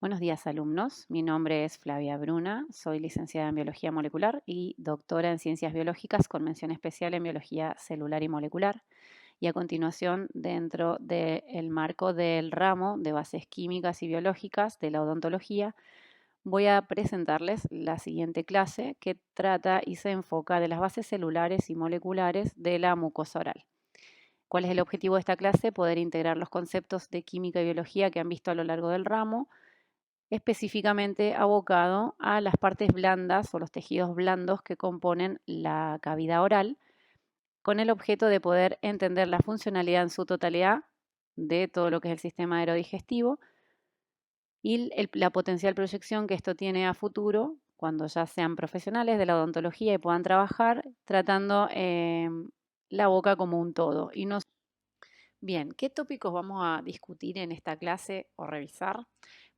Buenos días, alumnos. Mi nombre es Flavia Bruna, soy licenciada en Biología Molecular y doctora en Ciencias Biológicas con mención especial en Biología Celular y Molecular. Y a continuación, dentro del marco del ramo de bases químicas y biológicas de la odontología, voy a presentarles la siguiente clase que trata y se enfoca de las bases celulares y moleculares de la mucosa oral. ¿Cuál es el objetivo de esta clase? Poder integrar los conceptos de química y biología que han visto a lo largo del ramo, específicamente abocado a las partes blandas o los tejidos blandos que componen la cavidad oral, con el objeto de poder entender la funcionalidad en su totalidad de todo lo que es el sistema aerodigestivo y la potencial proyección que esto tiene a futuro cuando ya sean profesionales de la odontología y puedan trabajar tratando la boca como un todo. Bien, ¿qué tópicos vamos a discutir en esta clase o revisar?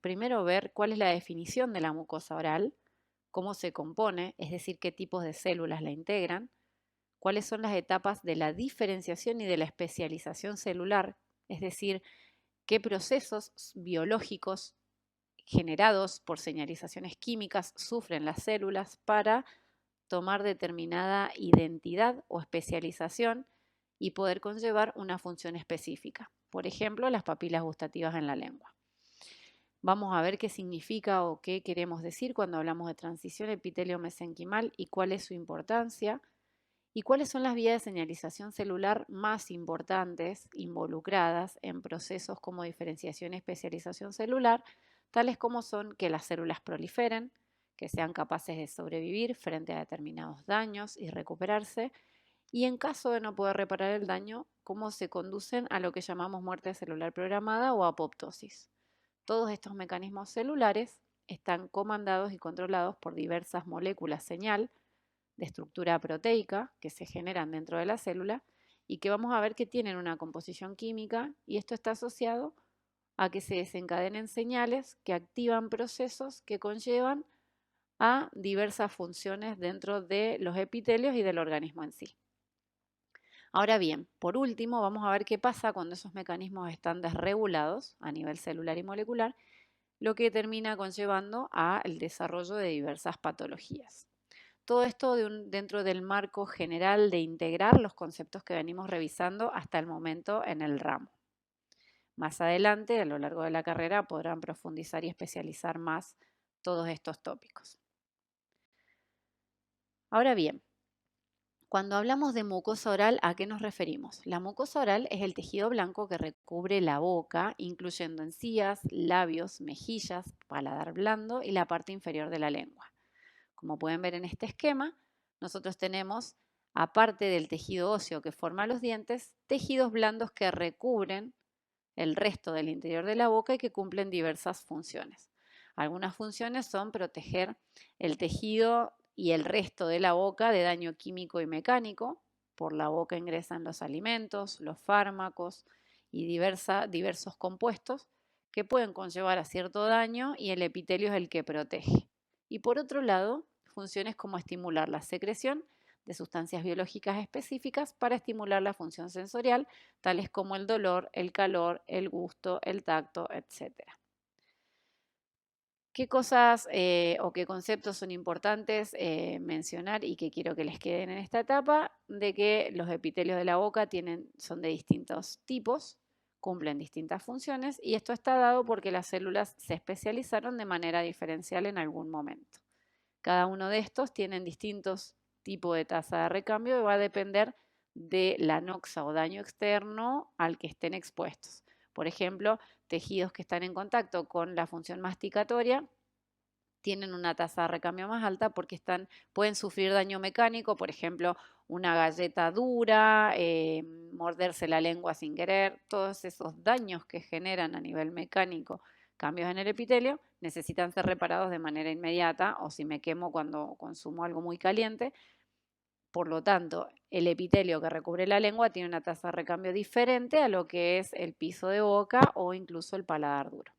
Primero, ver cuál es la definición de la mucosa oral, cómo se compone, es decir, qué tipos de células la integran, cuáles son las etapas de la diferenciación y de la especialización celular, es decir, qué procesos biológicos generados por señalizaciones químicas sufren las células para tomar determinada identidad o especialización y poder conllevar una función específica. Por ejemplo, las papilas gustativas en la lengua. Vamos a ver qué significa o qué queremos decir cuando hablamos de transición epitelio-mesenquimal y cuál es su importancia y cuáles son las vías de señalización celular más importantes involucradas en procesos como diferenciación y especialización celular, tales como son que las células proliferen, que sean capaces de sobrevivir frente a determinados daños y recuperarse, y en caso de no poder reparar el daño, cómo se conducen a lo que llamamos muerte celular programada o apoptosis. Todos estos mecanismos celulares están comandados y controlados por diversas moléculas señal de estructura proteica que se generan dentro de la célula y que vamos a ver que tienen una composición química, y esto está asociado a que se desencadenen señales que activan procesos que conllevan a diversas funciones dentro de los epitelios y del organismo en sí. Ahora bien, por último, vamos a ver qué pasa cuando esos mecanismos están desregulados a nivel celular y molecular, lo que termina conllevando al desarrollo de diversas patologías. Todo esto dentro del marco general de integrar los conceptos que venimos revisando hasta el momento en el ramo. Más adelante, a lo largo de la carrera, podrán profundizar y especializar más todos estos tópicos. Ahora bien, cuando hablamos de mucosa oral, ¿a qué nos referimos? La mucosa oral es el tejido blanco que recubre la boca, incluyendo encías, labios, mejillas, paladar blando y la parte inferior de la lengua. Como pueden ver en este esquema, nosotros tenemos, aparte del tejido óseo que forma los dientes, tejidos blandos que recubren el resto del interior de la boca y que cumplen diversas funciones. Algunas funciones son proteger el tejido y el resto de la boca de daño químico y mecánico. Por la boca ingresan los alimentos, los fármacos y diversos compuestos que pueden conllevar a cierto daño, y el epitelio es el que protege. Y por otro lado, funciones como estimular la secreción de sustancias biológicas específicas para estimular la función sensorial, tales como el dolor, el calor, el gusto, el tacto, etc. ¿Qué cosas o qué conceptos son importantes mencionar y que quiero que les queden en esta etapa? De que los epitelios de la boca son de distintos tipos, cumplen distintas funciones, y esto está dado porque las células se especializaron de manera diferencial en algún momento. Cada uno de estos tienen distintos tipos de tasa de recambio y va a depender de la noxa o daño externo al que estén expuestos. Por ejemplo, tejidos que están en contacto con la función masticatoria tienen una tasa de recambio más alta porque pueden sufrir daño mecánico, por ejemplo, una galleta dura, morderse la lengua sin querer. Todos esos daños que generan a nivel mecánico cambios en el epitelio necesitan ser reparados de manera inmediata, o si me quemo cuando consumo algo muy caliente. Por lo tanto, el epitelio que recubre la lengua tiene una tasa de recambio diferente a lo que es el piso de boca o incluso el paladar duro.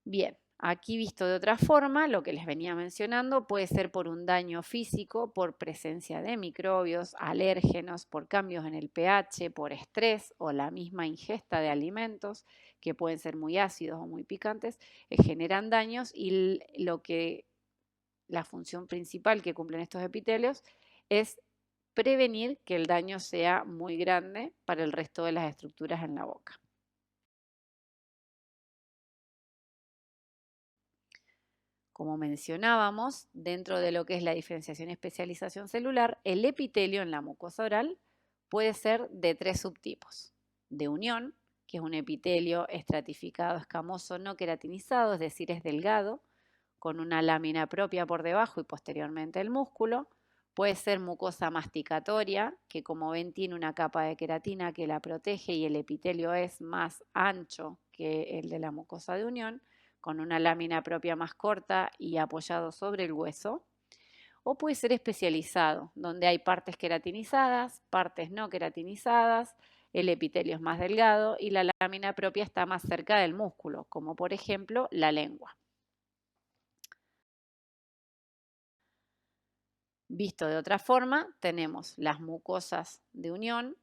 Bien, Aquí visto de otra forma, lo que les venía mencionando puede ser por un daño físico, por presencia de microbios, alérgenos, por cambios en el pH, por estrés o la misma ingesta de alimentos que pueden ser muy ácidos o muy picantes, generan daños y la función principal que cumplen estos epitelios es prevenir que el daño sea muy grande para el resto de las estructuras en la boca. Como mencionábamos, dentro de lo que es la diferenciación y especialización celular, el epitelio en la mucosa oral puede ser de 3 subtipos. De unión, que es un epitelio estratificado escamoso no queratinizado, es decir, es delgado, con una lámina propia por debajo y posteriormente el músculo. Puede ser mucosa masticatoria, que como ven tiene una capa de queratina que la protege y el epitelio es más ancho que el de la mucosa de unión, con una lámina propia más corta y apoyado sobre el hueso. O puede ser especializado, donde hay partes queratinizadas, partes no queratinizadas, el epitelio es más delgado y la lámina propia está más cerca del músculo, como por ejemplo la lengua. Visto de otra forma, tenemos las mucosas de unión,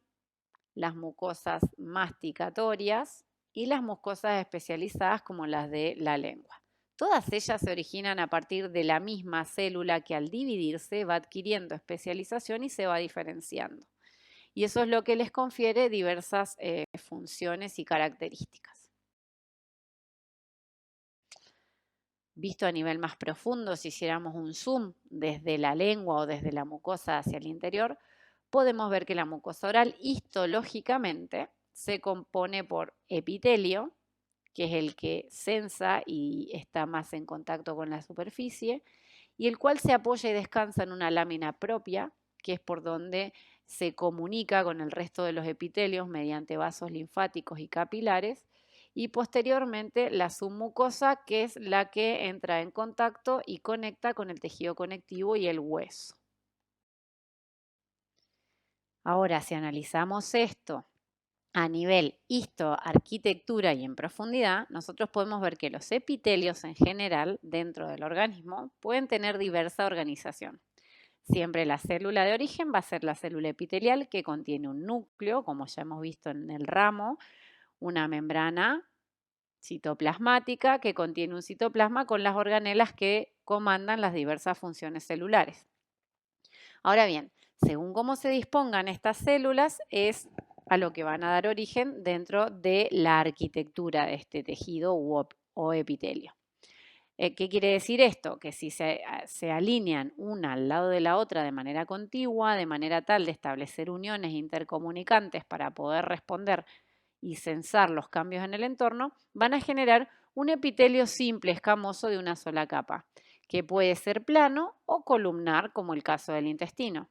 las mucosas masticatorias y las mucosas especializadas como las de la lengua. Todas ellas se originan a partir de la misma célula que al dividirse va adquiriendo especialización y se va diferenciando. Y eso es lo que les confiere diversas funciones y características. Visto a nivel más profundo, si hiciéramos un zoom desde la lengua o desde la mucosa hacia el interior, podemos ver que la mucosa oral histológicamente se compone por epitelio, que es el que sensa y está más en contacto con la superficie, y el cual se apoya y descansa en una lámina propia, que es por donde se comunica con el resto de los epitelios mediante vasos linfáticos y capilares, y posteriormente la submucosa, que es la que entra en contacto y conecta con el tejido conectivo y el hueso. Ahora, si analizamos esto a nivel histoarquitectura y en profundidad, nosotros podemos ver que los epitelios en general dentro del organismo pueden tener diversa organización. Siempre la célula de origen va a ser la célula epitelial que contiene un núcleo, como ya hemos visto en el ramo, una membrana citoplasmática que contiene un citoplasma con las organelas que comandan las diversas funciones celulares. Ahora bien, según cómo se dispongan estas células es a lo que van a dar origen dentro de la arquitectura de este tejido o epitelio. ¿Qué quiere decir esto? Que si se alinean una al lado de la otra de manera contigua, de manera tal de establecer uniones intercomunicantes para poder responder y censar los cambios en el entorno, van a generar un epitelio simple, escamoso de una sola capa, que puede ser plano o columnar, como el caso del intestino.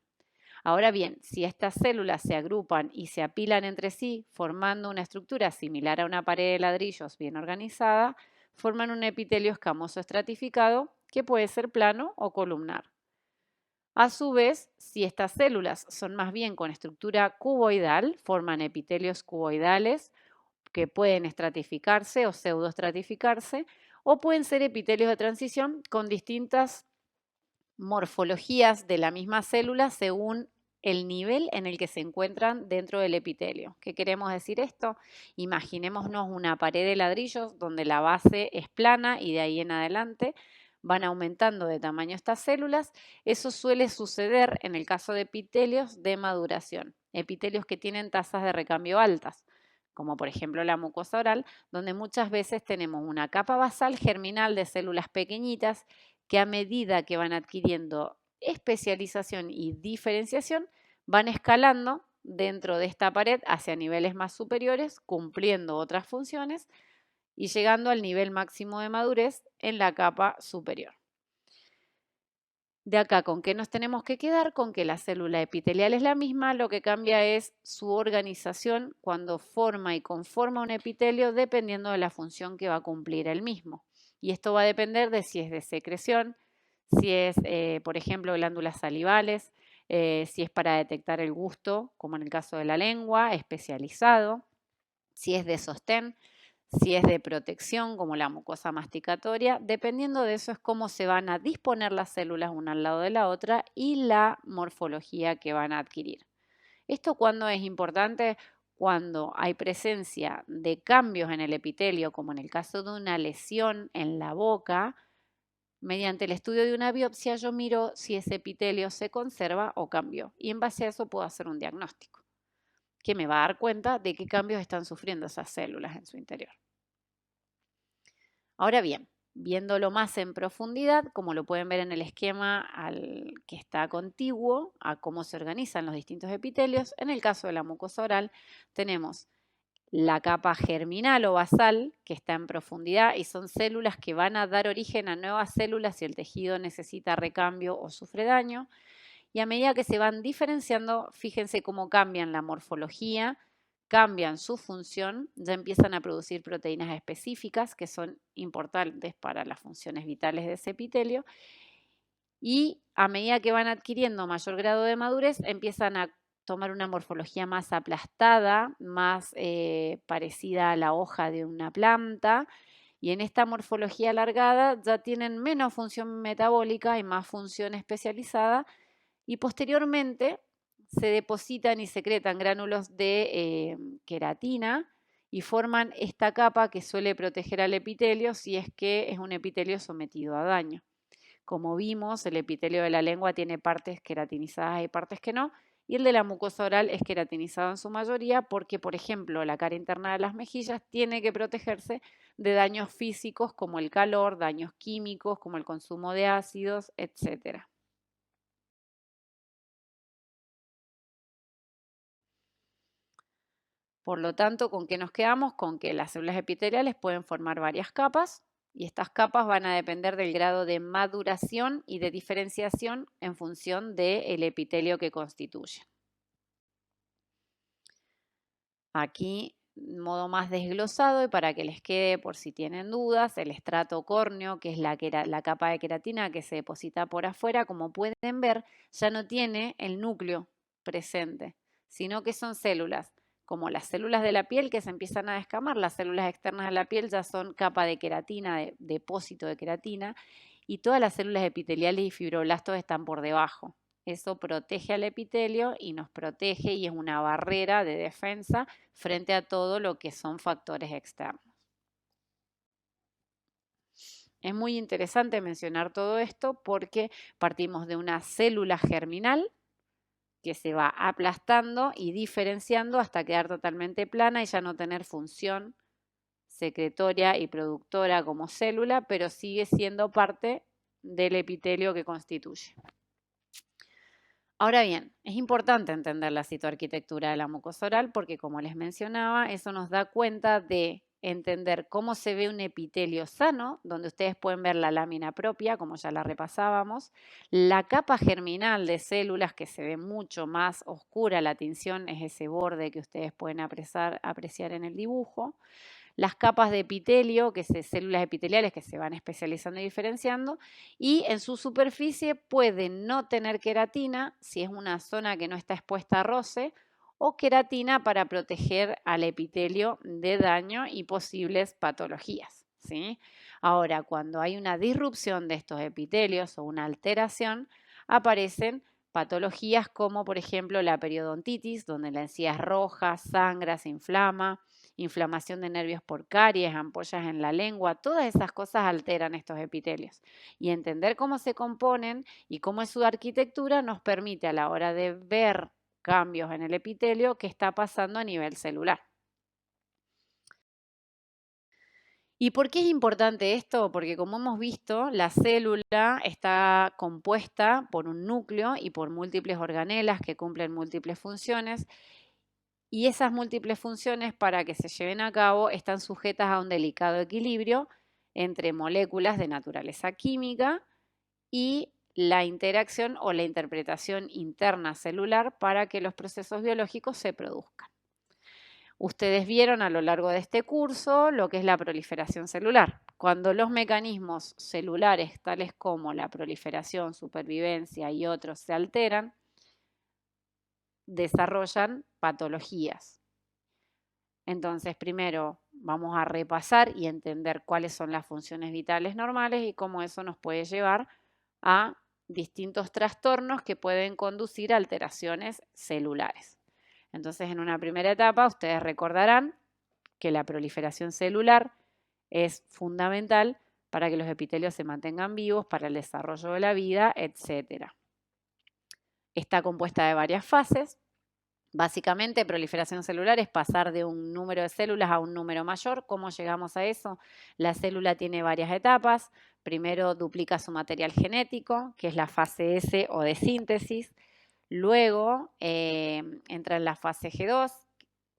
Ahora bien, si estas células se agrupan y se apilan entre sí, formando una estructura similar a una pared de ladrillos bien organizada, forman un epitelio escamoso estratificado que puede ser plano o columnar. A su vez, si estas células son más bien con estructura cuboidal, forman epitelios cuboidales que pueden estratificarse o pseudoestratificarse, o pueden ser epitelios de transición con distintas morfologías de la misma célula según el nivel en el que se encuentran dentro del epitelio. ¿Qué queremos decir esto? Imaginémonos una pared de ladrillos donde la base es plana y de ahí en adelante van aumentando de tamaño estas células. Eso suele suceder en el caso de epitelios de maduración, epitelios que tienen tasas de recambio altas, como por ejemplo la mucosa oral, donde muchas veces tenemos una capa basal germinal de células pequeñitas que a medida que van adquiriendo especialización y diferenciación, van escalando dentro de esta pared hacia niveles más superiores, cumpliendo otras funciones y llegando al nivel máximo de madurez en la capa superior. De acá, ¿con qué nos tenemos que quedar? Con que la célula epitelial es la misma, lo que cambia es su organización cuando forma y conforma un epitelio dependiendo de la función que va a cumplir el mismo. Y esto va a depender de si es de secreción, si es, por ejemplo, glándulas salivales, si es para detectar el gusto, como en el caso de la lengua, especializado, si es de sostén, si es de protección, como la mucosa masticatoria. Dependiendo de eso es cómo se van a disponer las células una al lado de la otra y la morfología que van a adquirir. ¿Esto cuándo es importante? Cuando hay presencia de cambios en el epitelio, como en el caso de una lesión en la boca. Mediante el estudio de una biopsia yo miro si ese epitelio se conserva o cambió y en base a eso puedo hacer un diagnóstico que me va a dar cuenta de qué cambios están sufriendo esas células en su interior. Ahora bien, viéndolo más en profundidad, como lo pueden ver en el esquema que está contiguo a cómo se organizan los distintos epitelios, en el caso de la mucosa oral tenemos la capa germinal o basal, que está en profundidad y son células que van a dar origen a nuevas células si el tejido necesita recambio o sufre daño. Y a medida que se van diferenciando, fíjense cómo cambian la morfología, cambian su función, ya empiezan a producir proteínas específicas que son importantes para las funciones vitales de ese epitelio. Y a medida que van adquiriendo mayor grado de madurez, empiezan a tomar una morfología más aplastada, más parecida a la hoja de una planta. Y en esta morfología alargada ya tienen menos función metabólica y más función especializada. Y posteriormente se depositan y secretan gránulos de queratina y forman esta capa que suele proteger al epitelio si es que es un epitelio sometido a daño. Como vimos, el epitelio de la lengua tiene partes queratinizadas y partes que no, y el de la mucosa oral es queratinizado en su mayoría porque, por ejemplo, la cara interna de las mejillas tiene que protegerse de daños físicos como el calor, daños químicos como el consumo de ácidos, etc. Por lo tanto, ¿con qué nos quedamos? Con que las células epiteliales pueden formar varias capas y estas capas van a depender del grado de maduración y de diferenciación en función del epitelio que constituye. Aquí, modo más desglosado y para que les quede por si tienen dudas, el estrato córneo, que es la capa de queratina que se deposita por afuera, como pueden ver, ya no tiene el núcleo presente, sino que son células, como las células de la piel que se empiezan a descamar, las células externas de la piel ya son capa de queratina, depósito de queratina, y todas las células epiteliales y fibroblastos están por debajo. Eso protege al epitelio y nos protege y es una barrera de defensa frente a todo lo que son factores externos. Es muy interesante mencionar todo esto porque partimos de una célula germinal que se va aplastando y diferenciando hasta quedar totalmente plana y ya no tener función secretoria y productora como célula, pero sigue siendo parte del epitelio que constituye. Ahora bien, es importante entender la citoarquitectura de la mucosa oral porque, como les mencionaba, eso nos da cuenta de entender cómo se ve un epitelio sano, donde ustedes pueden ver la lámina propia, como ya la repasábamos, la capa germinal de células que se ve mucho más oscura, la tinción es ese borde que ustedes pueden apreciar en el dibujo, las capas de epitelio, que son células epiteliales que se van especializando y diferenciando, y en su superficie pueden no tener queratina si es una zona que no está expuesta a roce, o queratina para proteger al epitelio de daño y posibles patologías, ¿sí? Ahora, cuando hay una disrupción de estos epitelios o una alteración, aparecen patologías como, por ejemplo, la periodontitis, donde la encía es roja, sangra, se inflama, inflamación de nervios por caries, ampollas en la lengua, todas esas cosas alteran estos epitelios. Y entender cómo se componen y cómo es su arquitectura nos permite a la hora de ver cambios en el epitelio qué está pasando a nivel celular. ¿Y por qué es importante esto? Porque como hemos visto, la célula está compuesta por un núcleo y por múltiples organelas que cumplen múltiples funciones. Y esas múltiples funciones, para que se lleven a cabo, están sujetas a un delicado equilibrio entre moléculas de naturaleza química y la interacción o la interpretación interna celular para que los procesos biológicos se produzcan. Ustedes vieron a lo largo de este curso lo que es la proliferación celular. Cuando los mecanismos celulares, tales como la proliferación, supervivencia y otros, se alteran, desarrollan patologías. Entonces, primero, vamos a repasar y entender cuáles son las funciones vitales normales y cómo eso nos puede llevar a distintos trastornos que pueden conducir a alteraciones celulares. Entonces, en una primera etapa, ustedes recordarán que la proliferación celular es fundamental para que los epitelios se mantengan vivos, para el desarrollo de la vida, etc. Está compuesta de varias fases. Básicamente, proliferación celular es pasar de un número de células a un número mayor. ¿Cómo llegamos a eso? La célula tiene varias etapas. Primero duplica su material genético, que es la fase S o de síntesis. Luego entra en la fase G2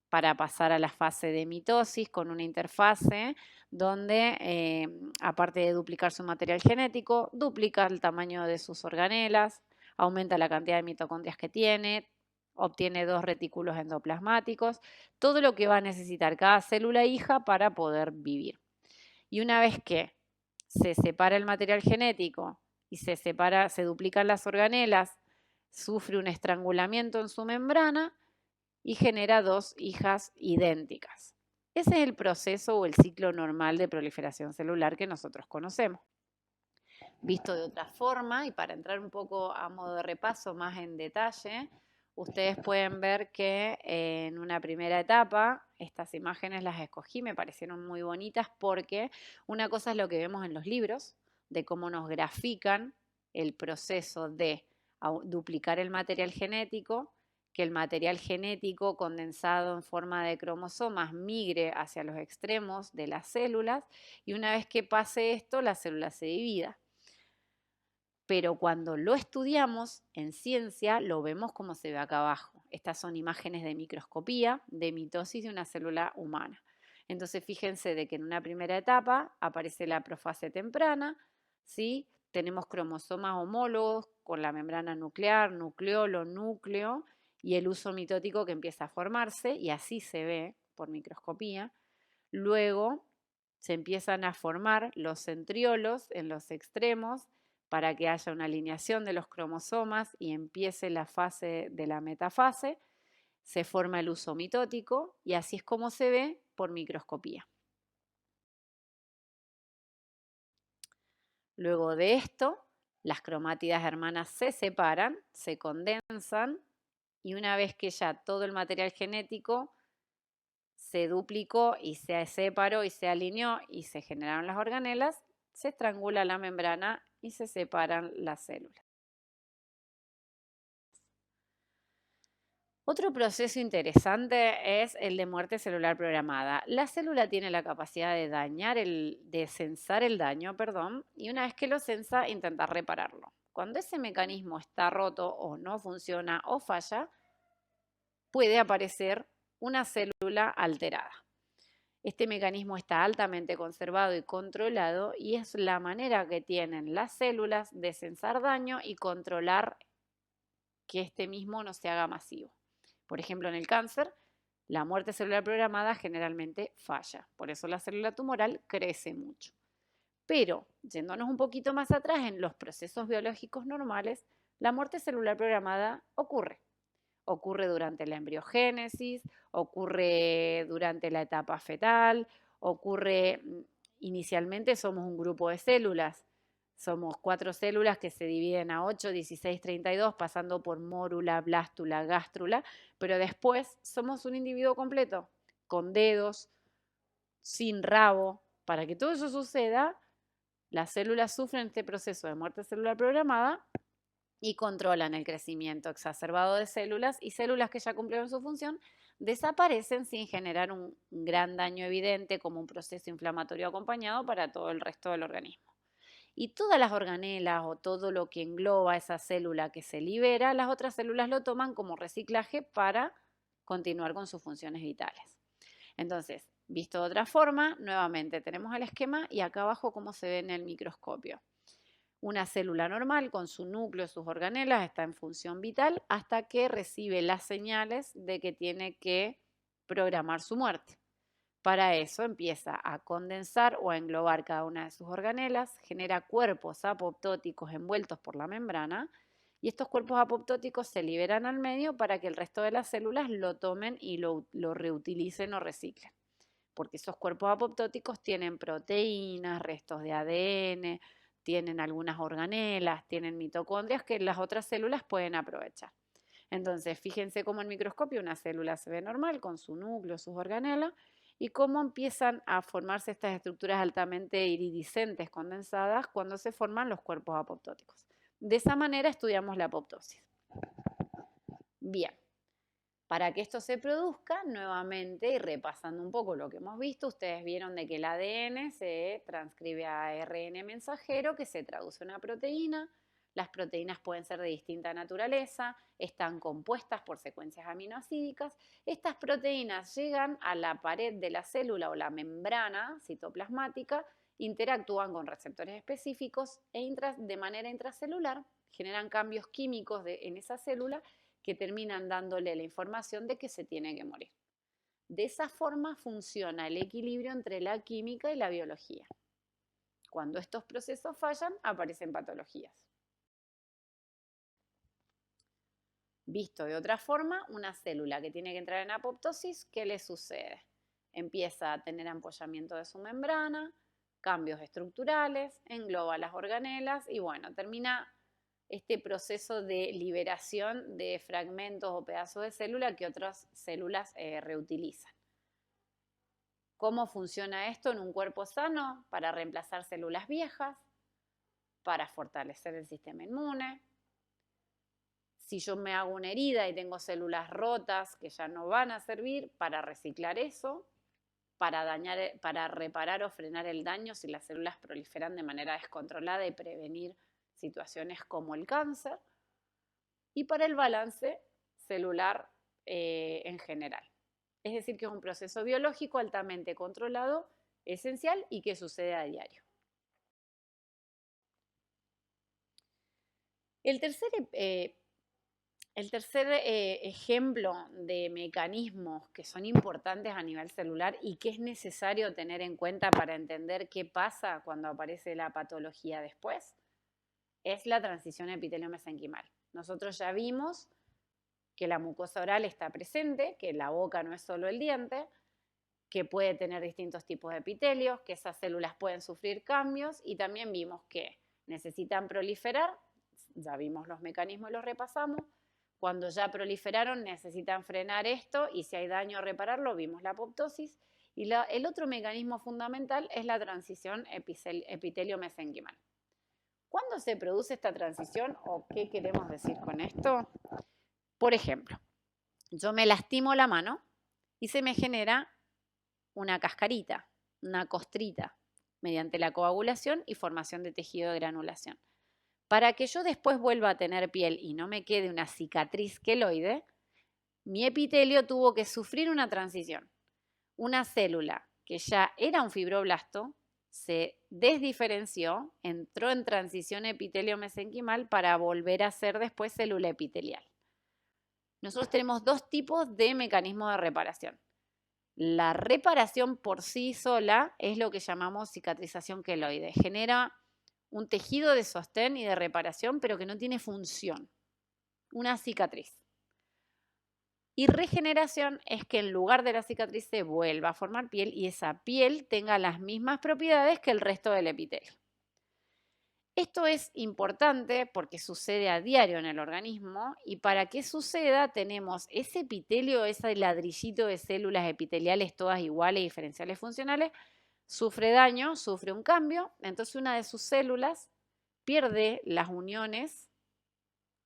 para pasar a la fase de mitosis con una interfase donde, aparte de duplicar su material genético, duplica el tamaño de sus organelas, aumenta la cantidad de mitocondrias que tiene, obtiene 2 retículos endoplasmáticos, todo lo que va a necesitar cada célula hija para poder vivir. Y una vez que se separa el material genético y se duplican las organelas, sufre un estrangulamiento en su membrana y genera 2 hijas idénticas. Ese es el proceso o el ciclo normal de proliferación celular que nosotros conocemos. Visto de otra forma, y para entrar un poco a modo de repaso más en detalle, ustedes pueden ver que en una primera etapa, estas imágenes las escogí, me parecieron muy bonitas porque una cosa es lo que vemos en los libros, de cómo nos grafican el proceso de duplicar el material genético, que el material genético condensado en forma de cromosomas migre hacia los extremos de las células y una vez que pase esto, la célula se divida. Pero cuando lo estudiamos en ciencia, lo vemos como se ve acá abajo. Estas son imágenes de microscopía de mitosis de una célula humana. Entonces, fíjense de que en una primera etapa aparece la profase temprana, ¿sí? Tenemos cromosomas homólogos con la membrana nuclear, nucleolo, núcleo y el uso mitótico que empieza a formarse y así se ve por microscopía. Luego se empiezan a formar los centriolos en los extremos para que haya una alineación de los cromosomas y empiece la fase de la metafase, se forma el uso mitótico y así es como se ve por microscopía. Luego de esto, las cromátidas hermanas se separan, se condensan y una vez que ya todo el material genético se duplicó y se separó y se alineó y se generaron las organelas, se estrangula la membrana y se separan las células. Otro proceso interesante es el de muerte celular programada. La célula tiene la capacidad de censar el daño, y una vez que lo censa, intentar repararlo. Cuando ese mecanismo está roto o no funciona o falla, puede aparecer una célula alterada. Este mecanismo está altamente conservado y controlado y es la manera que tienen las células de censar daño y controlar que este mismo no se haga masivo. Por ejemplo, en el cáncer, la muerte celular programada generalmente falla. Por eso la célula tumoral crece mucho. Pero, yéndonos un poquito más atrás, en los procesos biológicos normales, la muerte celular programada ocurre. Ocurre durante la embriogénesis, ocurre durante la etapa fetal, ocurre inicialmente somos un grupo de células. Somos 4 células que se dividen a 8, 16, 32, pasando por mórula, blástula, gástrula, pero después somos un individuo completo, con dedos, sin rabo. Para que todo eso suceda, las células sufren este proceso de muerte celular programada y controlan el crecimiento exacerbado de células y células que ya cumplieron su función desaparecen sin generar un gran daño evidente como un proceso inflamatorio acompañado para todo el resto del organismo. Y todas las organelas o todo lo que engloba esa célula que se libera, las otras células lo toman como reciclaje para continuar con sus funciones vitales. Entonces, visto de otra forma, nuevamente tenemos el esquema y acá abajo cómo se ve en el microscopio. Una célula normal con su núcleo, sus organelas, está en función vital hasta que recibe las señales de que tiene que programar su muerte. Para eso empieza a condensar o a englobar cada una de sus organelas, genera cuerpos apoptóticos envueltos por la membrana y estos cuerpos apoptóticos se liberan al medio para que el resto de las células lo tomen y lo reutilicen o reciclen. porque esos cuerpos apoptóticos tienen proteínas, restos de ADN, tienen algunas organelas, tienen mitocondrias que las otras células pueden aprovechar. Entonces, fíjense cómo en microscopio una célula se ve normal con su núcleo, sus organelas, y cómo empiezan a formarse estas estructuras altamente iridiscentes condensadas cuando se forman los cuerpos apoptóticos. De esa manera estudiamos la apoptosis. Bien, para que esto se produzca, nuevamente, y repasando un poco lo que hemos visto, ustedes vieron de que el ADN se transcribe a ARN mensajero, que se traduce a una proteína. Las proteínas pueden ser de distinta naturaleza, están compuestas por secuencias aminoácidicas. Estas proteínas llegan a la pared de la célula o la membrana citoplasmática, interactúan con receptores específicos e de manera intracelular generan cambios químicos en esa célula que terminan dándole la información de que se tiene que morir. De esa forma funciona el equilibrio entre la química y la biología. Cuando estos procesos fallan, aparecen patologías. Visto de otra forma, una célula que tiene que entrar en apoptosis, ¿qué le sucede? Empieza a tener ampollamiento de su membrana, cambios estructurales, engloba las organelas y bueno, termina este proceso de liberación de fragmentos o pedazos de célula que otras células reutilizan. ¿Cómo funciona esto en un cuerpo sano? Para reemplazar células viejas, para fortalecer el sistema inmune. Si yo me hago una herida y tengo células rotas que ya no van a servir, para reciclar eso, para reparar o frenar el daño si las células proliferan de manera descontrolada y prevenir situaciones como el cáncer, y para el balance celular en general. Es decir, que es un proceso biológico altamente controlado, esencial y que sucede a diario. El tercer ejemplo de mecanismos que son importantes a nivel celular y que es necesario tener en cuenta para entender qué pasa cuando aparece la patología después es la transición epitelio-mesenquimal. Nosotros ya vimos que la mucosa oral está presente, que la boca no es solo el diente, que puede tener distintos tipos de epitelios, que esas células pueden sufrir cambios y también vimos que necesitan proliferar, ya vimos los mecanismos y los repasamos. Cuando ya proliferaron necesitan frenar esto y si hay daño repararlo, vimos la apoptosis. Y el otro mecanismo fundamental es la transición epitelio-mesenquimal. ¿Cuándo se produce esta transición o qué queremos decir con esto? Por ejemplo, yo me lastimo la mano y se me genera una cascarita, una costrita, mediante la coagulación y formación de tejido de granulación. Para que yo después vuelva a tener piel y no me quede una cicatriz queloide, mi epitelio tuvo que sufrir una transición. Una célula que ya era un fibroblasto se desdiferenció, entró en transición epitelio-mesenquimal para volver a ser después célula epitelial. Nosotros tenemos dos tipos de mecanismos de reparación. La reparación por sí sola es lo que llamamos cicatrización queloide. Genera un tejido de sostén y de reparación, pero que no tiene función. Una cicatriz. Y regeneración es que en lugar de la cicatriz se vuelva a formar piel y esa piel tenga las mismas propiedades que el resto del epitelio. Esto es importante porque sucede a diario en el organismo y para que suceda tenemos ese epitelio, ese ladrillito de células epiteliales todas iguales, diferenciales, funcionales, sufre daño, sufre un cambio, entonces una de sus células pierde las uniones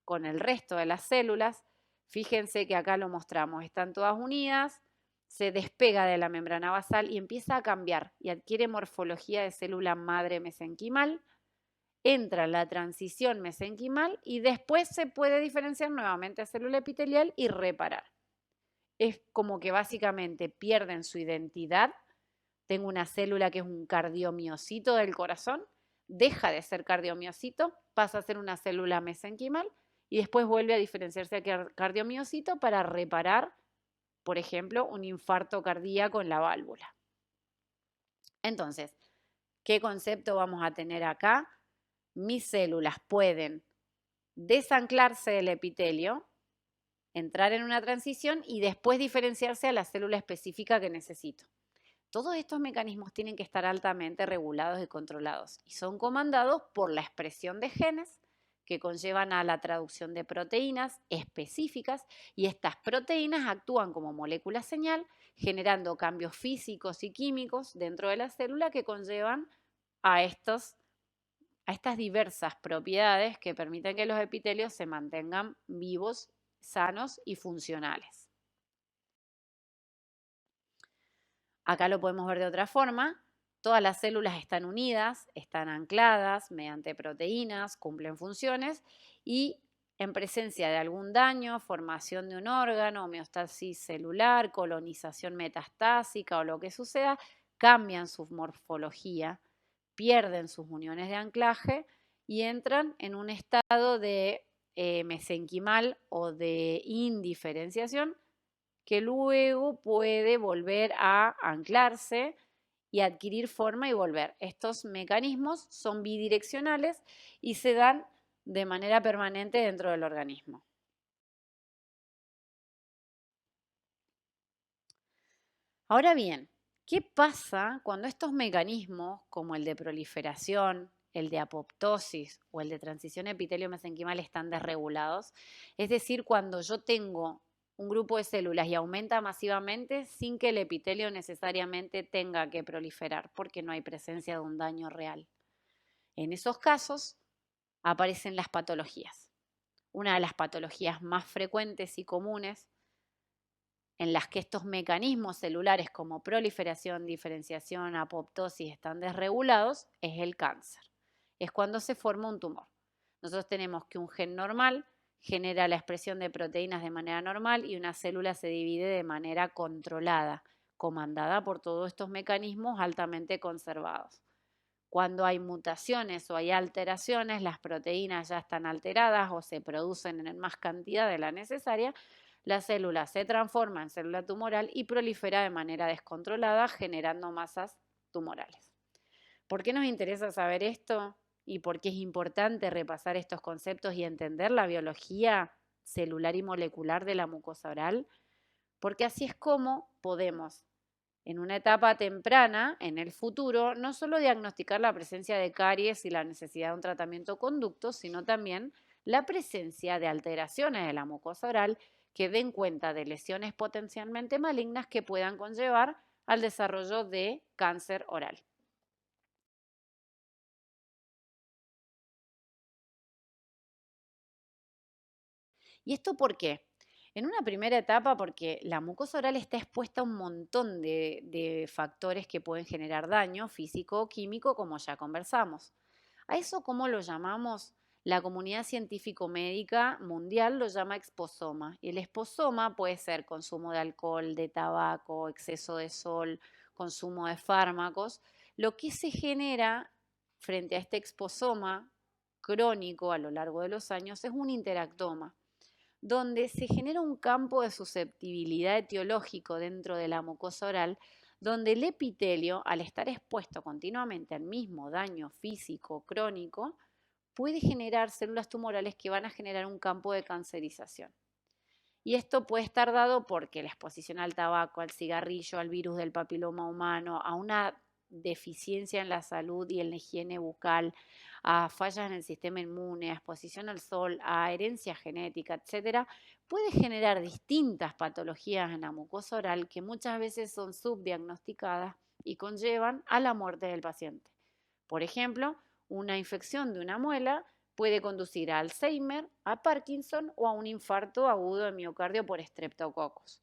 con el resto de las células. Fíjense que acá lo mostramos, están todas unidas, se despega de la membrana basal y empieza a cambiar y adquiere morfología de célula madre mesenquimal, entra en la transición mesenquimal y después se puede diferenciar nuevamente a célula epitelial y reparar. Es como que básicamente pierden su identidad. Tengo una célula que es un cardiomiocito del corazón, deja de ser cardiomiocito, pasa a ser una célula mesenquimal y después vuelve a diferenciarse a cardiomiocito para reparar, por ejemplo, un infarto cardíaco en la válvula. Entonces, ¿qué concepto vamos a tener acá? Mis células pueden desanclarse del epitelio, entrar en una transición y después diferenciarse a la célula específica que necesito. Todos estos mecanismos tienen que estar altamente regulados y controlados y son comandados por la expresión de genes que conllevan a la traducción de proteínas específicas y estas proteínas actúan como moléculas señal generando cambios físicos y químicos dentro de la célula que conllevan a estas diversas propiedades que permiten que los epitelios se mantengan vivos, sanos y funcionales. Acá lo podemos ver de otra forma. Todas las células están unidas, están ancladas mediante proteínas, cumplen funciones y en presencia de algún daño, formación de un órgano, homeostasis celular, colonización metastásica o lo que suceda, cambian su morfología, pierden sus uniones de anclaje y entran en un estado de mesenquimal o de indiferenciación que luego puede volver a anclarse y adquirir forma y volver. Estos mecanismos son bidireccionales y se dan de manera permanente dentro del organismo. Ahora bien, ¿qué pasa cuando estos mecanismos, como el de proliferación, el de apoptosis o el de transición epitelio-mesenquimal, están desregulados? Es decir, cuando yo tengo un grupo de células y aumenta masivamente sin que el epitelio necesariamente tenga que proliferar, porque no hay presencia de un daño real. En esos casos aparecen las patologías. Una de las patologías más frecuentes y comunes en las que estos mecanismos celulares como proliferación, diferenciación, apoptosis están desregulados es el cáncer. Es cuando se forma un tumor. Nosotros tenemos que un gen normal genera la expresión de proteínas de manera normal y una célula se divide de manera controlada, comandada por todos estos mecanismos altamente conservados. Cuando hay mutaciones o hay alteraciones, las proteínas ya están alteradas o se producen en más cantidad de la necesaria, la célula se transforma en célula tumoral y prolifera de manera descontrolada, generando masas tumorales. ¿Por qué nos interesa saber esto? ¿Y por qué es importante repasar estos conceptos y entender la biología celular y molecular de la mucosa oral? Porque así es como podemos, en una etapa temprana, en el futuro, no solo diagnosticar la presencia de caries y la necesidad de un tratamiento conducto, sino también la presencia de alteraciones de la mucosa oral que den cuenta de lesiones potencialmente malignas que puedan conllevar al desarrollo de cáncer oral. ¿Y esto por qué? En una primera etapa, porque la mucosa oral está expuesta a un montón de factores que pueden generar daño físico o químico, como ya conversamos. A eso, ¿cómo lo llamamos? La comunidad científico-médica mundial lo llama exposoma. Y el exposoma puede ser consumo de alcohol, de tabaco, exceso de sol, consumo de fármacos. Lo que se genera frente a este exposoma crónico a lo largo de los años es un interactoma, donde se genera un campo de susceptibilidad etiológico dentro de la mucosa oral, donde el epitelio, al estar expuesto continuamente al mismo daño físico crónico, puede generar células tumorales que van a generar un campo de cancerización. Y esto puede estar dado porque la exposición al tabaco, al cigarrillo, al virus del papiloma humano, a una deficiencia en la salud y en la higiene bucal, a fallas en el sistema inmune, a exposición al sol, a herencia genética, etcétera, puede generar distintas patologías en la mucosa oral que muchas veces son subdiagnosticadas y conllevan a la muerte del paciente. Por ejemplo, una infección de una muela puede conducir a Alzheimer, a Parkinson o a un infarto agudo de miocardio por estreptococos.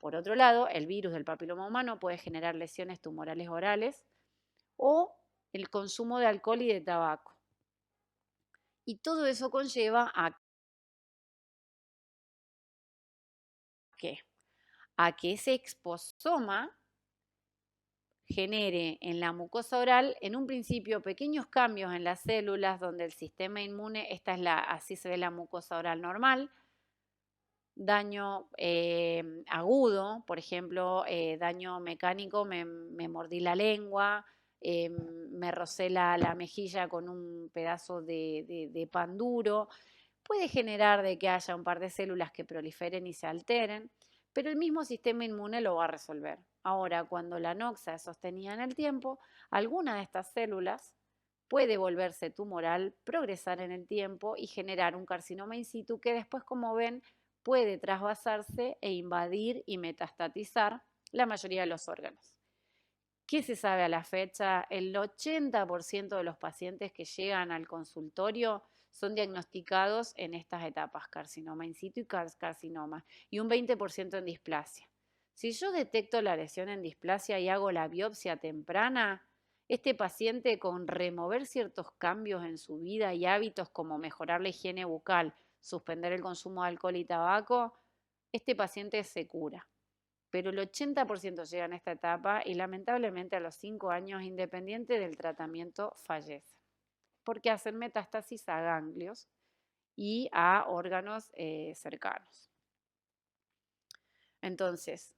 Por otro lado, el virus del papiloma humano puede generar lesiones tumorales orales o el consumo de alcohol y de tabaco. Y todo eso conlleva ¿qué? A que ese exposoma genere en la mucosa oral, en un principio, pequeños cambios en las células donde el sistema inmune, así se ve la mucosa oral normal, daño agudo, por ejemplo, daño mecánico, me mordí la lengua, me rocé la mejilla con un pedazo de pan duro, puede generar de que haya un par de células que proliferen y se alteren, pero el mismo sistema inmune lo va a resolver. Ahora, cuando la noxa es sostenida en el tiempo, alguna de estas células puede volverse tumoral, progresar en el tiempo y generar un carcinoma in situ que después, como ven, puede trasvasarse e invadir y metastatizar la mayoría de los órganos. ¿Qué se sabe a la fecha? El 80% de los pacientes que llegan al consultorio son diagnosticados en estas etapas, carcinoma in situ y carcinoma, y un 20% en displasia. Si yo detecto la lesión en displasia y hago la biopsia temprana, este paciente, con remover ciertos cambios en su vida y hábitos como mejorar la higiene bucal, suspender el consumo de alcohol y tabaco, este paciente se cura. Pero el 80% llega en esta etapa y lamentablemente a los 5 años, independiente del tratamiento, fallece, porque hacen metástasis a ganglios y a órganos cercanos. Entonces,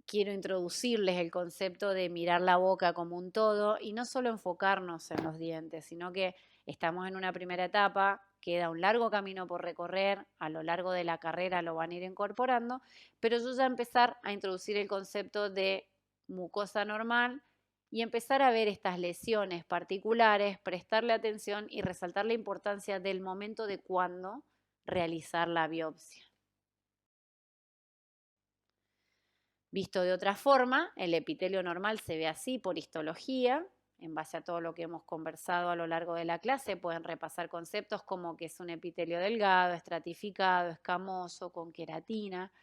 quiero introducirles el concepto de mirar la boca como un todo y no solo enfocarnos en los dientes, sino que estamos en una primera etapa, queda un largo camino por recorrer, a lo largo de la carrera lo van a ir incorporando, pero yo ya empezar a introducir el concepto de mucosa normal y empezar a ver estas lesiones particulares, prestarle atención y resaltar la importancia del momento de cuándo realizar la biopsia. Visto de otra forma, el epitelio normal se ve así por histología. En base a todo lo que hemos conversado a lo largo de la clase, pueden repasar conceptos como que es un epitelio delgado, estratificado, escamoso, con queratina,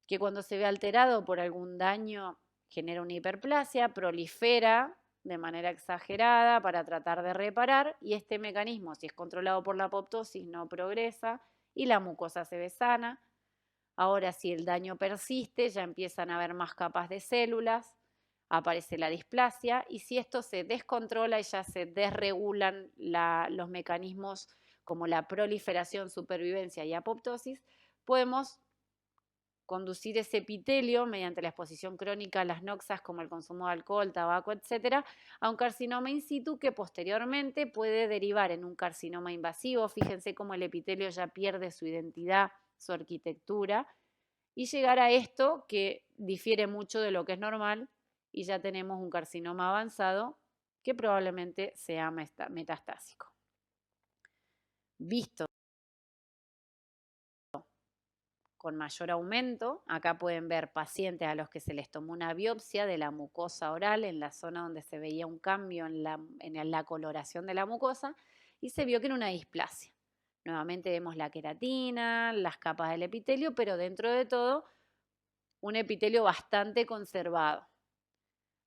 que cuando se ve alterado por algún daño genera una hiperplasia, prolifera de manera exagerada para tratar de reparar, y este mecanismo, si es controlado por la apoptosis, no progresa y la mucosa se ve sana. Ahora, si el daño persiste, ya empiezan a haber más capas de células, aparece la displasia, y si esto se descontrola y ya se desregulan los mecanismos como la proliferación, supervivencia y apoptosis, podemos conducir ese epitelio mediante la exposición crónica a las noxas como el consumo de alcohol, tabaco, etcétera, a un carcinoma in situ que posteriormente puede derivar en un carcinoma invasivo. Fíjense cómo el epitelio ya pierde su identidad, su arquitectura, y llegar a esto que difiere mucho de lo que es normal y ya tenemos un carcinoma avanzado que probablemente sea metastásico. Visto con mayor aumento, acá pueden ver pacientes a los que se les tomó una biopsia de la mucosa oral en la zona donde se veía un cambio en la coloración de la mucosa y se vio que era una displasia. Nuevamente vemos la queratina, las capas del epitelio, pero dentro de todo un epitelio bastante conservado.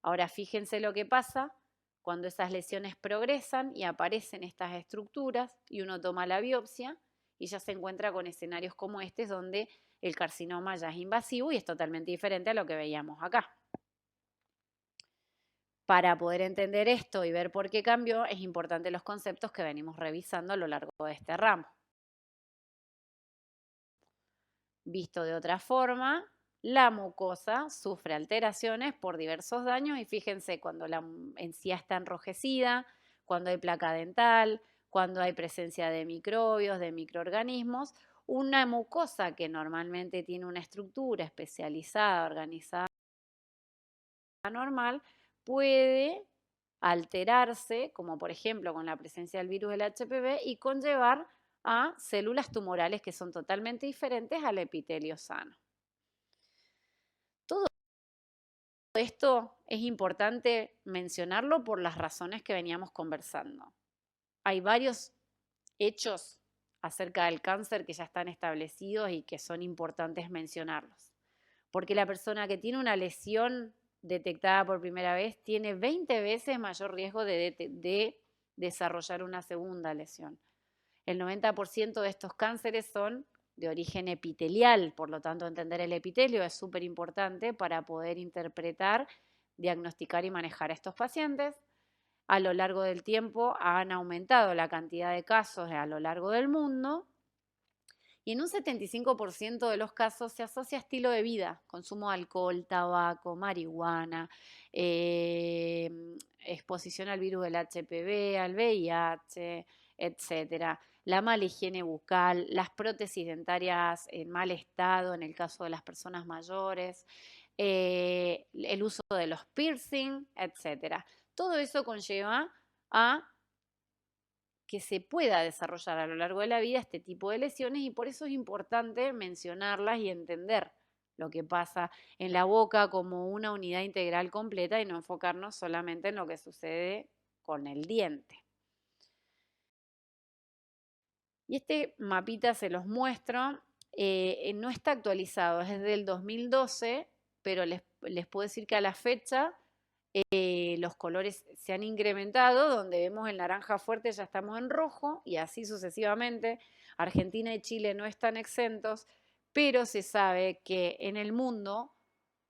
Ahora fíjense lo que pasa cuando esas lesiones progresan y aparecen estas estructuras y uno toma la biopsia y ya se encuentra con escenarios como este donde el carcinoma ya es invasivo y es totalmente diferente a lo que veíamos acá. Para poder entender esto y ver por qué cambió, es importante los conceptos que venimos revisando a lo largo de este ramo. Visto de otra forma, la mucosa sufre alteraciones por diversos daños y fíjense cuando la encía está enrojecida, cuando hay placa dental, cuando hay presencia de microbios, de microorganismos. Una mucosa que normalmente tiene una estructura especializada, organizada, normal, puede alterarse, como por ejemplo con la presencia del virus del HPV, y conllevar a células tumorales que son totalmente diferentes al epitelio sano. Todo esto es importante mencionarlo por las razones que veníamos conversando. Hay varios hechos acerca del cáncer que ya están establecidos y que son importantes mencionarlos. Porque la persona que tiene una lesión detectada por primera vez tiene 20 veces mayor riesgo de desarrollar una segunda lesión. El 90% de estos cánceres son de origen epitelial, por lo tanto entender el epitelio es súper importante para poder interpretar, diagnosticar y manejar a estos pacientes. A lo largo del tiempo han aumentado la cantidad de casos a lo largo del mundo y en un 75% de los casos se asocia a estilo de vida, consumo de alcohol, tabaco, marihuana, exposición al virus del HPV, al VIH, etcétera. La mala higiene bucal, las prótesis dentarias en mal estado en el caso de las personas mayores, el uso de los piercing, etc. Todo eso conlleva a que se pueda desarrollar a lo largo de la vida este tipo de lesiones y por eso es importante mencionarlas y entender lo que pasa en la boca como una unidad integral completa y no enfocarnos solamente en lo que sucede con el diente. Y este mapita se los muestro, no está actualizado, es del 2012, pero les puedo decir que a la fecha los colores se han incrementado, donde vemos el naranja fuerte ya estamos en rojo y así sucesivamente. Argentina y Chile no están exentos, pero se sabe que en el mundo,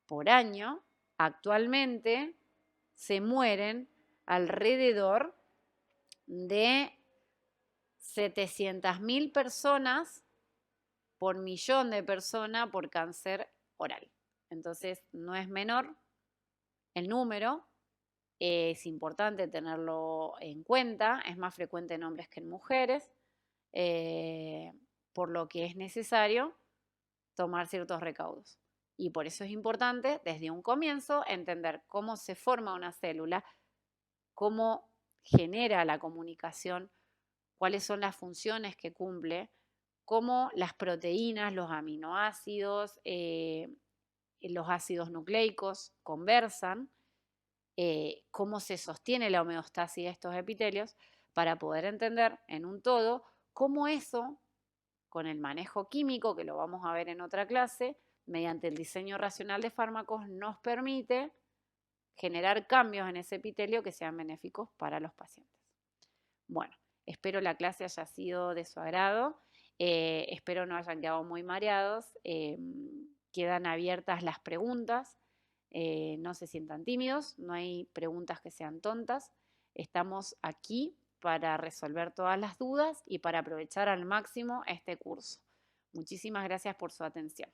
por año, actualmente se mueren alrededor de 700.000 personas por millón de personas por cáncer oral. Entonces, no es menor el número. Es importante tenerlo en cuenta, es más frecuente en hombres que en mujeres, por lo que es necesario tomar ciertos recaudos. Y por eso es importante desde un comienzo entender cómo se forma una célula, cómo genera la comunicación, cuáles son las funciones que cumple, cómo las proteínas, los aminoácidos, los ácidos nucleicos conversan, cómo se sostiene la homeostasis de estos epitelios para poder entender en un todo cómo eso, con el manejo químico, que lo vamos a ver en otra clase, mediante el diseño racional de fármacos, nos permite generar cambios en ese epitelio que sean benéficos para los pacientes. Bueno, espero la clase haya sido de su agrado, espero no hayan quedado muy mareados, quedan abiertas las preguntas. No se sientan tímidos, no hay preguntas que sean tontas. Estamos aquí para resolver todas las dudas y para aprovechar al máximo este curso. Muchísimas gracias por su atención.